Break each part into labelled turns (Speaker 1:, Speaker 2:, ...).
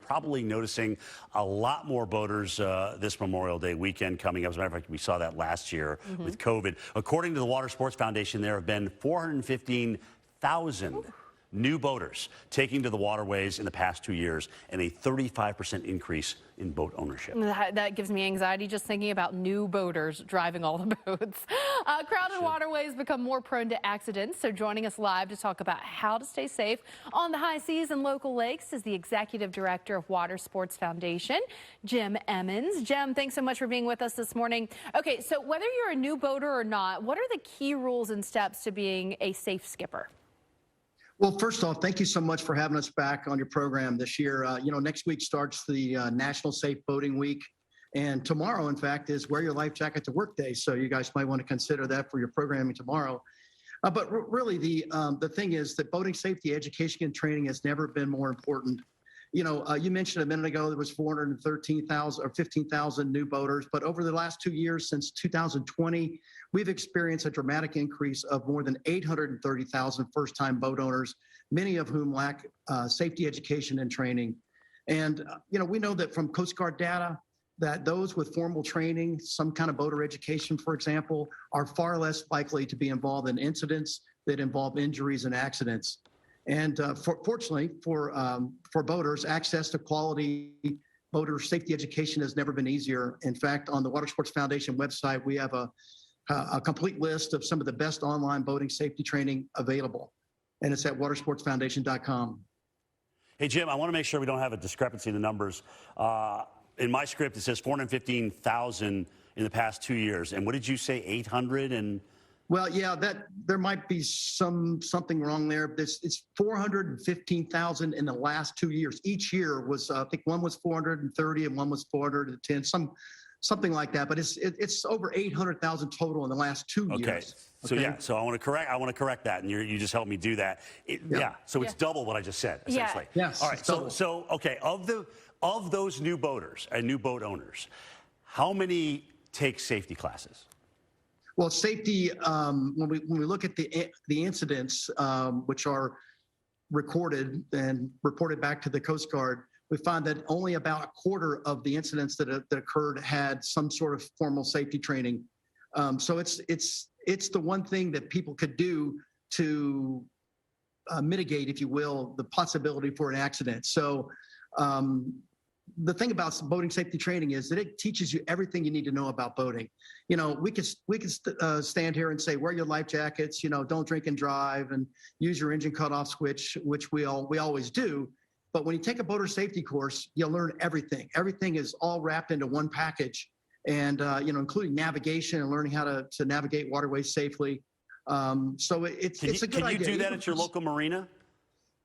Speaker 1: probably noticing a lot more boaters this Memorial Day weekend coming up. As a matter of fact, we saw that last year with COVID. According to the Water Sports Foundation, there have been 415,000 new boaters taking to the waterways in the past 2 years, and a 35% increase in boat ownership.
Speaker 2: That gives me anxiety just thinking about new boaters driving all the boats. Crowded waterways become more prone to accidents, so joining us live to talk about how to stay safe on the high seas and local lakes is the Executive Director of Water Sports Foundation, Jim Emmons. Jim, thanks so much for being with us this morning. Okay, so whether you're a new boater or not, what are the key rules and steps to being a safe skipper?
Speaker 3: Well, first off, thank you so much for having us back on your program this year. Next week starts the National Safe Boating Week. And tomorrow, in fact, is Wear Your Life Jacket to Work Day. So you guys might want to consider that for your programming tomorrow. But really, the thing is that boating safety education and training has never been more important. You mentioned a minute ago there was 413,000 or 15,000 new boaters, but over the last 2 years, since 2020, we've experienced a dramatic increase of more than 830,000 first-time boat owners, many of whom lack safety education and training. And, we know that from Coast Guard data that those with formal training, some kind of boater education, for example, are far less likely to be involved in incidents that involve injuries and accidents. And fortunately for boaters, access to quality boater safety education has never been easier. In fact, on the Water Sports Foundation website, we have a complete list of some of the best online boating safety training available. And it's at watersportsfoundation.com.
Speaker 1: Hey, Jim, I want to make sure we don't have a discrepancy in the numbers. In my script, it says 415,000 in the past 2 years. And what did you say, 800 and...
Speaker 3: Well, yeah, there might be something wrong there. It's 415,000 in the last 2 years. Each year was, I think, one was 430 and one was 410, something like that. But it's over 800,000 total in the last 2 years.
Speaker 1: Okay. So yeah, so I want to correct that, and you just helped me do that. So it's double what I just said, essentially.
Speaker 3: Yeah. Yes.
Speaker 1: All right. So okay, of those new boaters and new boat owners, how many take safety classes?
Speaker 3: Well, safety, when we look at the incidents, which are recorded and reported back to the Coast Guard, we find that only about a quarter of the incidents that occurred had some sort of formal safety training. So it's the one thing that people could do to mitigate, if you will, the possibility for an accident. So the thing about boating safety training is that it teaches you everything you need to know about boating. We could stand here and say, wear your life jackets, don't drink and drive, and use your engine cutoff switch, which we always do. But when you take a boater safety course, you'll learn everything. Everything is all wrapped into one package, and including navigation and learning how to navigate waterways safely. So it's a good idea.
Speaker 1: Can you do that at your local marina?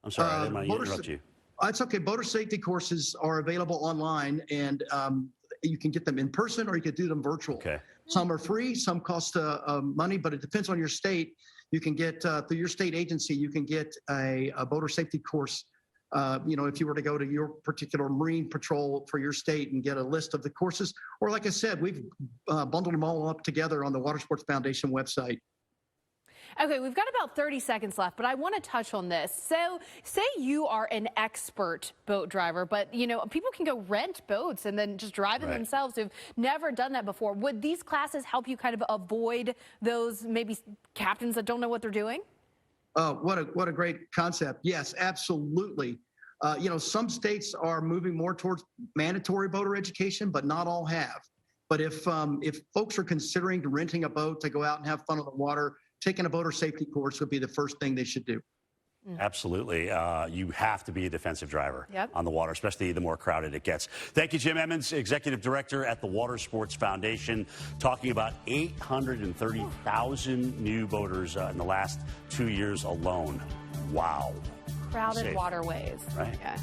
Speaker 1: I'm sorry, I didn't want to interrupt you.
Speaker 3: It's okay. Boater safety courses are available online, and you can get them in person or you can do them virtual.
Speaker 1: Okay.
Speaker 3: Some are free, some cost money, but it depends on your state. You can get, through your state agency, you can get a boater safety course. If you were to go to your particular Marine Patrol for your state and get a list of the courses, or like I said, we've bundled them all up together on the Water Sports Foundation website.
Speaker 2: Okay, we've got about 30 seconds left, but I want to touch on this. So say you are an expert boat driver, but, people can go rent boats and then just drive them themselves who've never done that before. Would these classes help you kind of avoid those maybe captains that don't know what they're doing?
Speaker 3: What a great concept. Yes, absolutely. Some states are moving more towards mandatory boater education, but not all have. But if folks are considering renting a boat to go out and have fun on the water, taking a boater safety course would be the first thing they should do.
Speaker 1: Absolutely. You have to be a defensive driver on the water, especially the more crowded it gets. Thank you, Jim Emmons, Executive Director at the Water Sports Foundation, talking about 830,000 new boaters in the last 2 years alone. Wow.
Speaker 2: Crowded waterways.
Speaker 1: Right.
Speaker 2: Yeah.